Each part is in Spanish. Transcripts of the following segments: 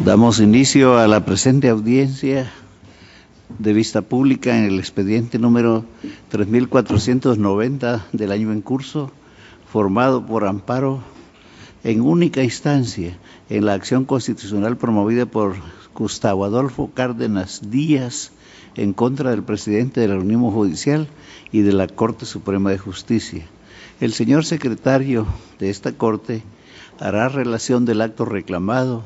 Damos inicio a la presente audiencia de vista pública en el expediente número 3490 del año en curso, formado por amparo en única instancia en la acción constitucional promovida por Gustavo Adolfo Cárdenas Díaz en contra del presidente del organismo judicial y de la Corte Suprema de Justicia. El señor secretario de esta Corte hará relación del acto reclamado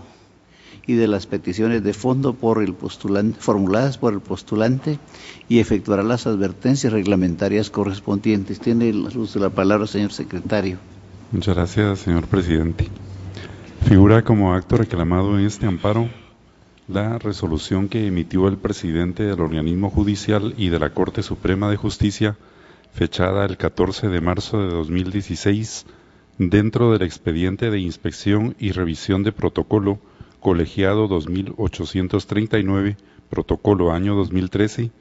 y de las peticiones de fondo por el postulante, formuladas por el postulante, y efectuará las advertencias reglamentarias correspondientes. Tiene el uso de la palabra, señor secretario. Muchas gracias, señor presidente. Figura como acto reclamado en este amparo la resolución que emitió el presidente del organismo judicial y de la Corte Suprema de Justicia, fechada el 14 de marzo de 2016, dentro del expediente de inspección y revisión de protocolo colegiado 2839, protocolo año 2013,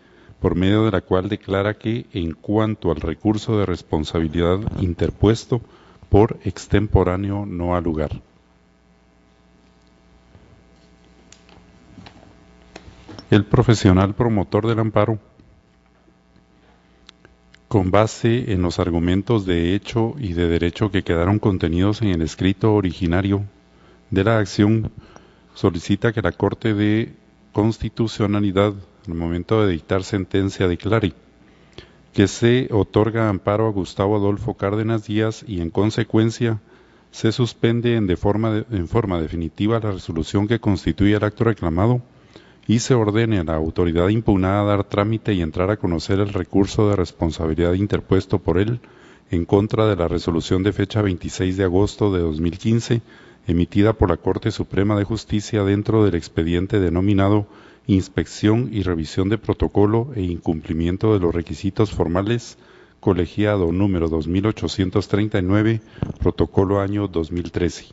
por medio de la cual declara que, en cuanto al recurso de responsabilidad interpuesto por extemporáneo, no ha lugar. El profesional promotor del amparo, con base en los argumentos de hecho y de derecho que quedaron contenidos en el escrito originario de la acción, solicita que la Corte de Constitucionalidad, al momento de dictar sentencia, declare que se otorga amparo a Gustavo Adolfo Cárdenas Díaz y, en consecuencia, se suspende en forma definitiva la resolución que constituye el acto reclamado y se ordene a la autoridad impugnada dar trámite y entrar a conocer el recurso de responsabilidad interpuesto por él en contra de la resolución de fecha 26 de agosto de 2015, emitida por la Corte Suprema de Justicia dentro del expediente denominado Inspección y Revisión de Protocolo e Incumplimiento de los Requisitos Formales, colegiado número 2839, protocolo año 2013.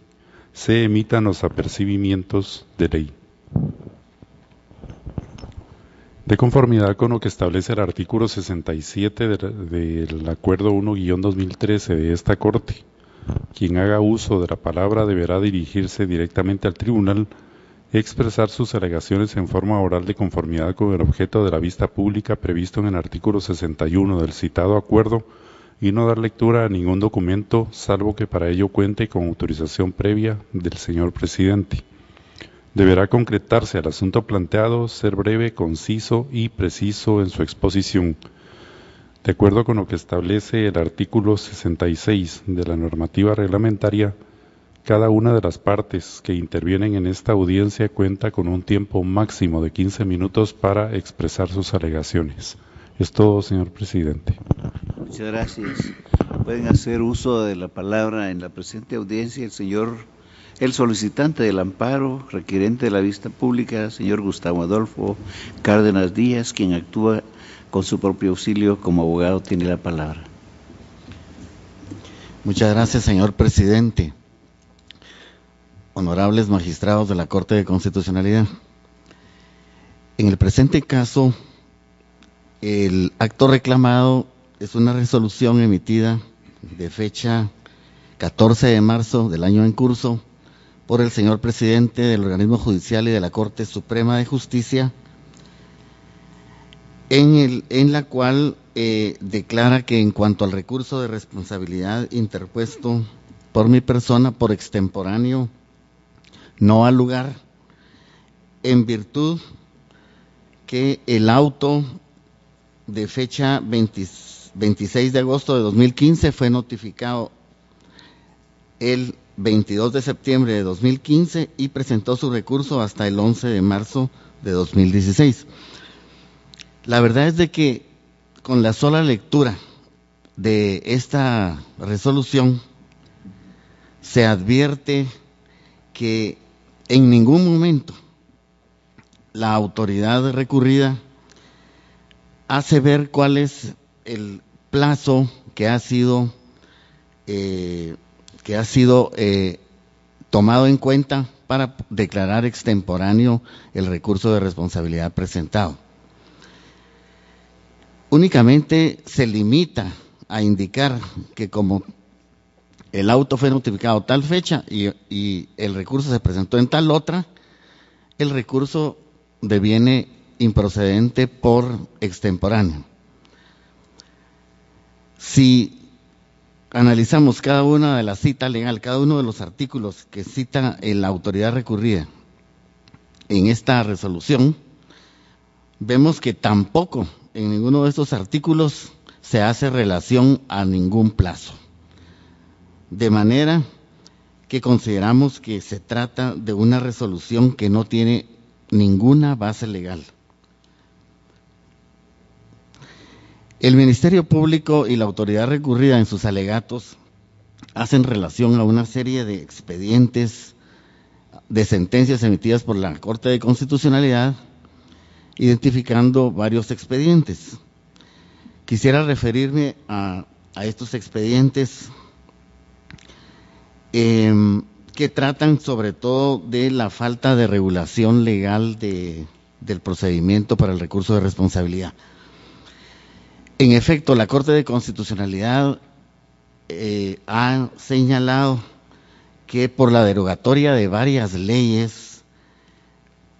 Se emitan los apercibimientos de ley. De conformidad con lo que establece el artículo 67 del Acuerdo 1-2013 de esta Corte, quien haga uso de la palabra deberá dirigirse directamente al tribunal, expresar sus alegaciones en forma oral de conformidad con el objeto de la vista pública previsto en el artículo 61 del citado acuerdo y no dar lectura a ningún documento, salvo que para ello cuente con autorización previa del señor presidente. Deberá concretarse al asunto planteado, ser breve, conciso y preciso en su exposición. De acuerdo con lo que establece el artículo 66 de la normativa reglamentaria, cada una de las partes que intervienen en esta audiencia cuenta con un tiempo máximo de 15 minutos para expresar sus alegaciones. Es todo, señor presidente. Muchas gracias. Pueden hacer uso de la palabra en la presente audiencia el solicitante del amparo, requerente de la vista pública, señor Gustavo Adolfo Cárdenas Díaz, quien actúa con su propio auxilio como abogado. Tiene la palabra. Muchas gracias, señor presidente. Honorables magistrados de la Corte de Constitucionalidad. En el presente caso, el acto reclamado es una resolución emitida de fecha 14 de marzo del año en curso por el señor presidente del organismo judicial y de la Corte Suprema de Justicia, en la cual declara que en cuanto al recurso de responsabilidad interpuesto por mi persona por extemporáneo no ha lugar, en virtud que el auto de fecha 26 de agosto de 2015 fue notificado el 22 de septiembre de 2015 y presentó su recurso hasta el 11 de marzo de 2016. La verdad es de que con la sola lectura de esta resolución se advierte que en ningún momento la autoridad recurrida hace ver cuál es el plazo que ha sido tomado en cuenta para declarar extemporáneo el recurso de responsabilidad presentado. Únicamente se limita a indicar que como el auto fue notificado tal fecha y el recurso se presentó en tal otra, el recurso deviene improcedente por extemporáneo. Si analizamos cada una de las citas legal, cada uno de los artículos que cita la autoridad recurrida en esta resolución, vemos que tampoco en ninguno de estos artículos se hace relación a ningún plazo. De manera que consideramos que se trata de una resolución que no tiene ninguna base legal. El Ministerio Público y la autoridad recurrida en sus alegatos hacen relación a una serie de expedientes de sentencias emitidas por la Corte de Constitucionalidad, identificando varios expedientes. Quisiera referirme a estos expedientes que tratan sobre todo de la falta de regulación legal del procedimiento para el recurso de responsabilidad. En efecto, la Corte de Constitucionalidad ha señalado que por la derogatoria de varias leyes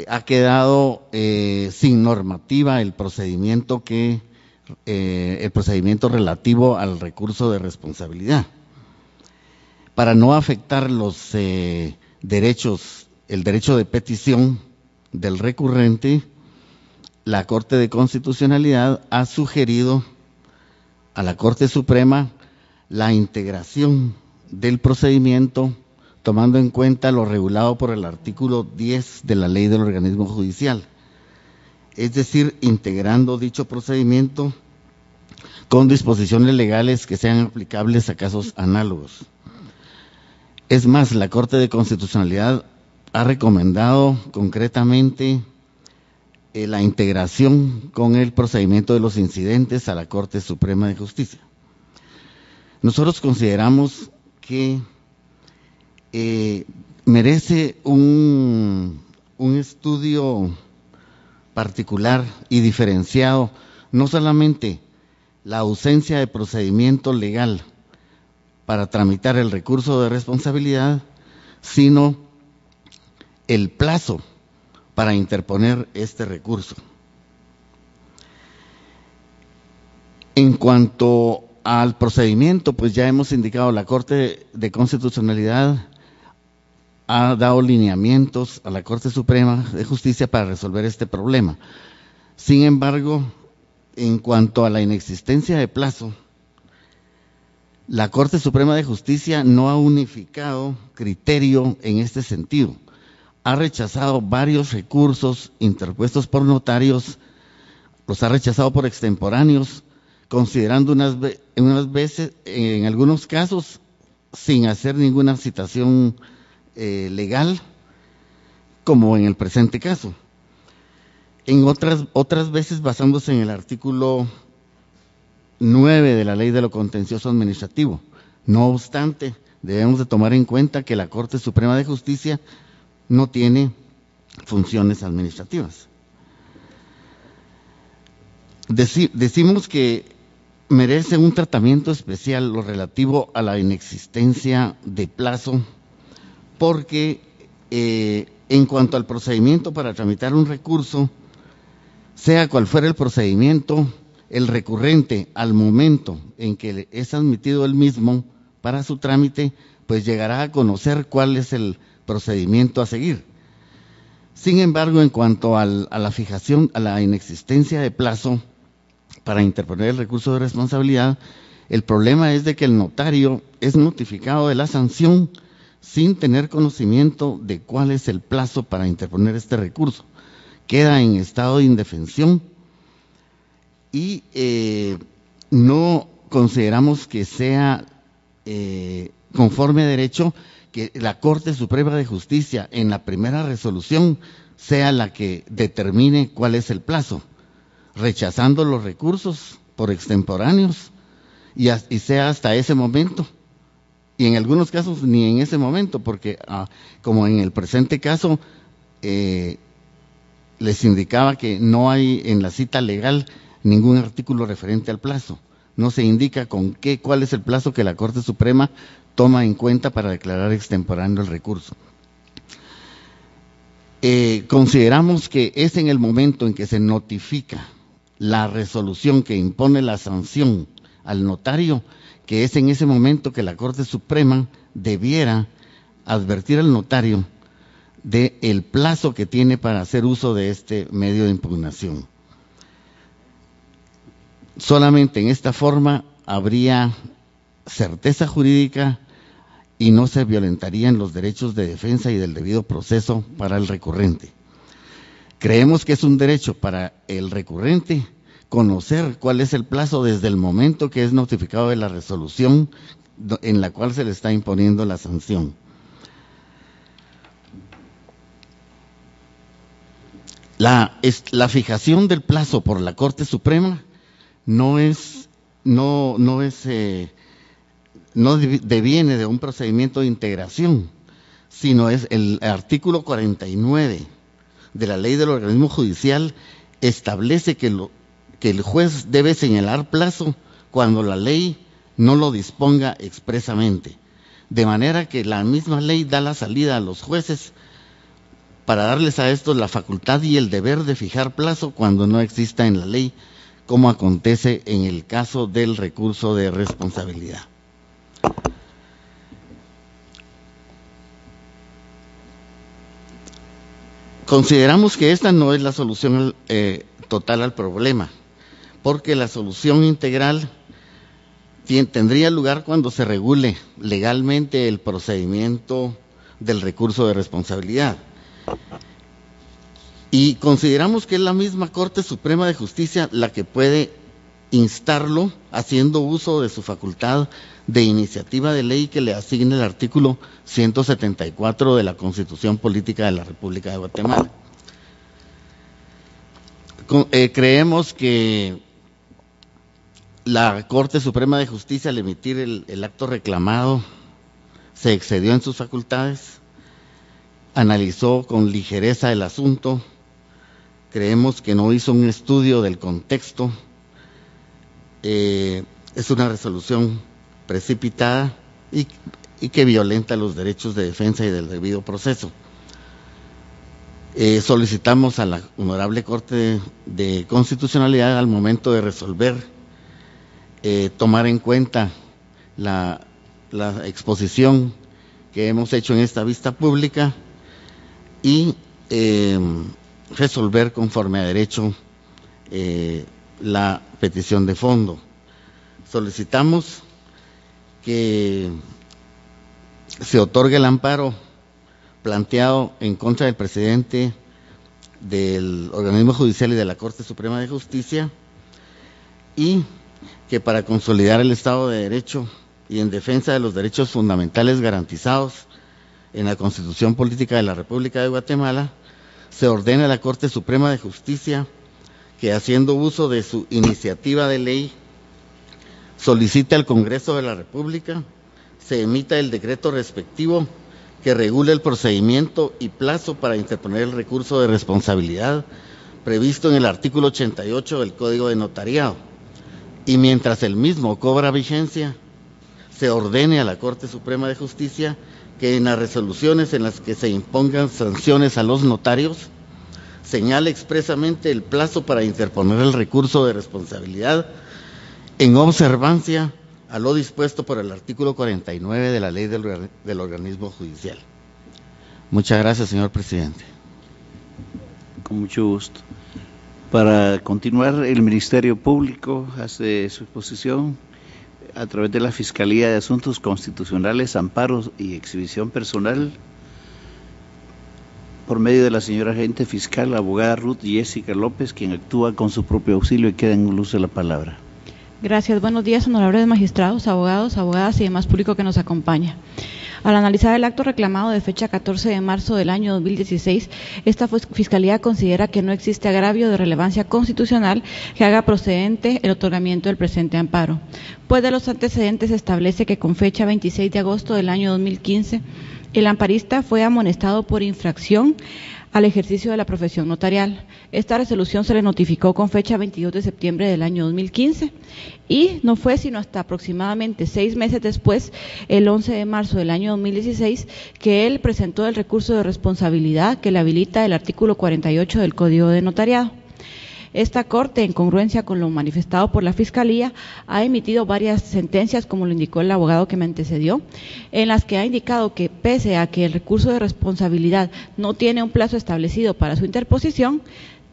ha quedado sin normativa el procedimiento relativo al recurso de responsabilidad. Para no afectar los derechos, el derecho de petición del recurrente, la Corte de Constitucionalidad ha sugerido a la Corte Suprema la integración del procedimiento tomando en cuenta lo regulado por el artículo 10 de la Ley del Organismo Judicial, es decir, integrando dicho procedimiento con disposiciones legales que sean aplicables a casos análogos. Es más, la Corte de Constitucionalidad ha recomendado concretamente la integración con el procedimiento de los incidentes a la Corte Suprema de Justicia. Nosotros consideramos que merece un estudio particular y diferenciado, no solamente la ausencia de procedimiento legal para tramitar el recurso de responsabilidad, sino el plazo para interponer este recurso. En cuanto al procedimiento, pues ya hemos indicado, la Corte de Constitucionalidad ha dado lineamientos a la Corte Suprema de Justicia para resolver este problema. Sin embargo, en cuanto a la inexistencia de plazo, la Corte Suprema de Justicia no ha unificado criterio en este sentido. Ha rechazado varios recursos interpuestos por notarios, los ha rechazado por extemporáneos, considerando unas veces, en algunos casos, sin hacer ninguna citación legal, como en el presente caso. En otras veces basándose en el artículo 9 de la Ley de lo Contencioso Administrativo. No obstante, debemos de tomar en cuenta que la Corte Suprema de Justicia no tiene funciones administrativas. Decimos que merece un tratamiento especial lo relativo a la inexistencia de plazo, porque en cuanto al procedimiento para tramitar un recurso, sea cual fuera el procedimiento, el recurrente al momento en que es admitido el mismo para su trámite, pues llegará a conocer cuál es el procedimiento a seguir. Sin embargo, en cuanto a la fijación, a la inexistencia de plazo para interponer el recurso de responsabilidad, el problema es de que el notario es notificado de la sanción sin tener conocimiento de cuál es el plazo para interponer este recurso. Queda en estado de indefensión y no consideramos que sea conforme a derecho que la Corte Suprema de Justicia en la primera resolución sea la que determine cuál es el plazo, rechazando los recursos por extemporáneos y sea hasta ese momento. Y en algunos casos ni en ese momento, porque como en el presente caso les indicaba que no hay en la cita legal ningún artículo referente al plazo. No se indica cuál es el plazo que la Corte Suprema toma en cuenta para declarar extemporáneo el recurso. Consideramos que es en el momento en que se notifica la resolución que impone la sanción al notario, que es en ese momento que la Corte Suprema debiera advertir al notario del plazo que tiene para hacer uso de este medio de impugnación. Solamente en esta forma habría certeza jurídica y no se violentarían los derechos de defensa y del debido proceso para el recurrente. Creemos que es un derecho para el recurrente conocer cuál es el plazo desde el momento que es notificado de la resolución en la cual se le está imponiendo la sanción. La fijación del plazo por la Corte Suprema no deviene de un procedimiento de integración, sino es el artículo 49 de la Ley del Organismo Judicial establece que el juez debe señalar plazo cuando la ley no lo disponga expresamente, de manera que la misma ley da la salida a los jueces para darles a estos la facultad y el deber de fijar plazo cuando no exista en la ley, como acontece en el caso del recurso de responsabilidad. Consideramos que esta no es la solución total al problema, porque la solución integral tendría lugar cuando se regule legalmente el procedimiento del recurso de responsabilidad. Y consideramos que es la misma Corte Suprema de Justicia la que puede instarlo haciendo uso de su facultad de iniciativa de ley que le asigne el artículo 174 de la Constitución Política de la República de Guatemala. Creemos que la Corte Suprema de Justicia, al emitir el acto reclamado, se excedió en sus facultades, analizó con ligereza el asunto, creemos que no hizo un estudio del contexto, es una resolución precipitada y que violenta los derechos de defensa y del debido proceso. Solicitamos a la Honorable Corte de Constitucionalidad al momento de resolver tomar en cuenta la exposición que hemos hecho en esta vista pública y resolver conforme a derecho la petición de fondo. Solicitamos que se otorgue el amparo planteado en contra del presidente del organismo judicial y de la Corte Suprema de Justicia, y que para consolidar el Estado de Derecho y en defensa de los derechos fundamentales garantizados en la Constitución Política de la República de Guatemala, se ordena a la Corte Suprema de Justicia que, haciendo uso de su iniciativa de ley, solicite al Congreso de la República se emita el decreto respectivo que regule el procedimiento y plazo para interponer el recurso de responsabilidad previsto en el artículo 88 del Código de Notariado, y mientras el mismo cobra vigencia, se ordene a la Corte Suprema de Justicia que en las resoluciones en las que se impongan sanciones a los notarios, señale expresamente el plazo para interponer el recurso de responsabilidad en observancia a lo dispuesto por el artículo 49 de la Ley del Organismo Judicial. Muchas gracias, señor presidente. Con mucho gusto. Para continuar, el Ministerio Público hace su exposición a través de la Fiscalía de Asuntos Constitucionales, Amparos y Exhibición Personal, por medio de la señora agente fiscal, abogada Ruth Jessica López, quien actúa con su propio auxilio y queda en uso de la palabra. Gracias. Buenos días, honorables magistrados, abogados, abogadas y demás público que nos acompaña. Al analizar el acto reclamado de fecha 14 de marzo del año 2016, esta Fiscalía considera que no existe agravio de relevancia constitucional que haga procedente el otorgamiento del presente amparo, pues de los antecedentes establece que con fecha 26 de agosto del año 2015, el amparista fue amonestado por infracción al ejercicio de la profesión notarial. Esta resolución se le notificó con fecha 22 de septiembre del año 2015 y no fue sino hasta aproximadamente 6 meses después, el 11 de marzo del año 2016, que él presentó el recurso de responsabilidad que le habilita el artículo 48 del Código de Notariado. Esta Corte, en congruencia con lo manifestado por la Fiscalía, ha emitido varias sentencias, como lo indicó el abogado que me antecedió, en las que ha indicado que pese a que el recurso de responsabilidad no tiene un plazo establecido para su interposición,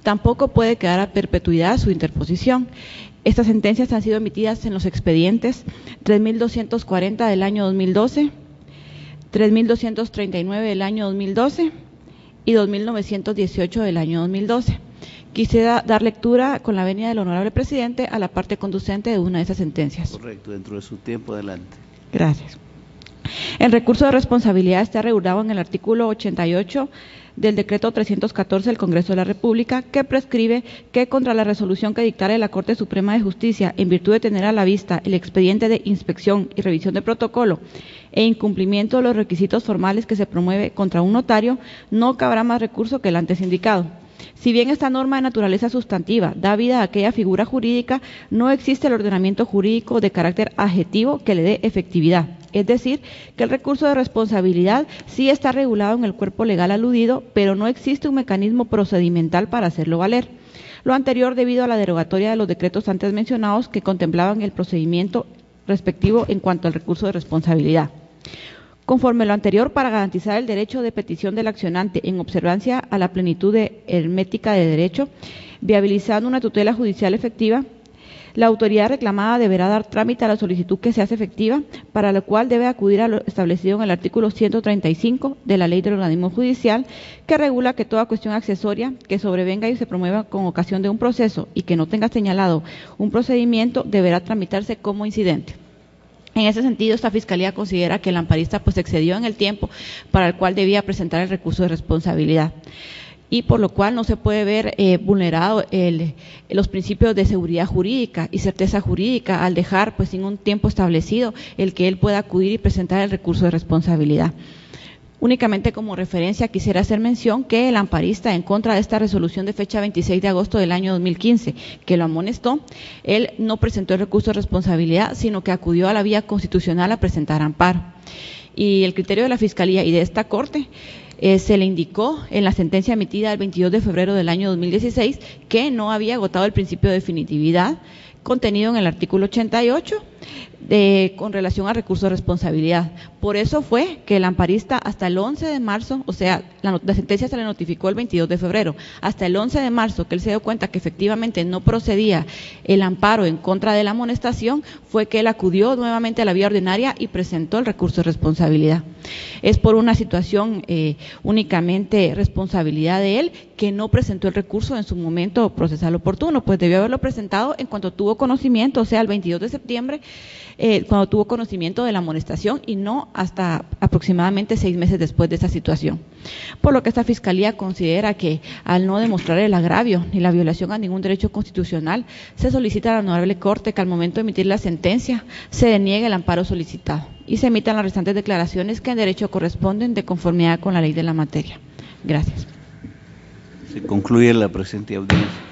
tampoco puede quedar a perpetuidad su interposición. Estas sentencias han sido emitidas en los expedientes 3.240 del año 2012, 3.239 del año 2012 y 2.918 del año 2012. Quisiera dar lectura, con la venia del honorable presidente, a la parte conducente de una de esas sentencias. Correcto, dentro de su tiempo, adelante. Gracias. El recurso de responsabilidad está regulado en el artículo 88 del decreto 314 del Congreso de la República, que prescribe que contra la resolución que dictare la Corte Suprema de Justicia, en virtud de tener a la vista el expediente de inspección y revisión de protocolo e incumplimiento de los requisitos formales que se promueve contra un notario, no cabrá más recurso que el antes indicado. Si bien esta norma de naturaleza sustantiva da vida a aquella figura jurídica, no existe el ordenamiento jurídico de carácter adjetivo que le dé efectividad. Es decir, que el recurso de responsabilidad sí está regulado en el cuerpo legal aludido, pero no existe un mecanismo procedimental para hacerlo valer. Lo anterior debido a la derogatoria de los decretos antes mencionados que contemplaban el procedimiento respectivo en cuanto al recurso de responsabilidad. Conforme lo anterior, para garantizar el derecho de petición del accionante en observancia a la plenitud hermética de derecho, viabilizando una tutela judicial efectiva, la autoridad reclamada deberá dar trámite a la solicitud que se hace efectiva, para lo cual debe acudir a lo establecido en el artículo 135 de la Ley del Organismo Judicial, que regula que toda cuestión accesoria que sobrevenga y se promueva con ocasión de un proceso y que no tenga señalado un procedimiento deberá tramitarse como incidente. En ese sentido, esta Fiscalía considera que el amparista excedió en el tiempo para el cual debía presentar el recurso de responsabilidad, y por lo cual no se puede ver vulnerado los principios de seguridad jurídica y certeza jurídica al dejar sin un tiempo establecido el que él pueda acudir y presentar el recurso de responsabilidad. Únicamente como referencia quisiera hacer mención que el amparista, en contra de esta resolución de fecha 26 de agosto del año 2015, que lo amonestó, él no presentó el recurso de responsabilidad, sino que acudió a la vía constitucional a presentar amparo. Y el criterio de la Fiscalía y de esta Corte se le indicó en la sentencia emitida el 22 de febrero del año 2016 que no había agotado el principio de definitividad contenido en el artículo 88 con relación al recurso de responsabilidad. Por eso fue que el amparista hasta el 11 de marzo, o sea, la sentencia se le notificó el 22 de febrero, hasta el 11 de marzo que él se dio cuenta que efectivamente no procedía el amparo en contra de la amonestación, fue que él acudió nuevamente a la vía ordinaria y presentó el recurso de responsabilidad. Es por una situación únicamente responsabilidad de él que no presentó el recurso en su momento procesal oportuno, pues debió haberlo presentado en cuanto tuvo conocimiento, o sea, el 22 de septiembre, cuando tuvo conocimiento de la amonestación y no hasta aproximadamente 6 meses después de esa situación. Por lo que esta Fiscalía considera que al no demostrar el agravio ni la violación a ningún derecho constitucional, se solicita a la Honorable Corte que al momento de emitir la sentencia se deniegue el amparo solicitado y se emitan las restantes declaraciones que en derecho corresponden de conformidad con la ley de la materia. Gracias. Se concluye la presente audiencia.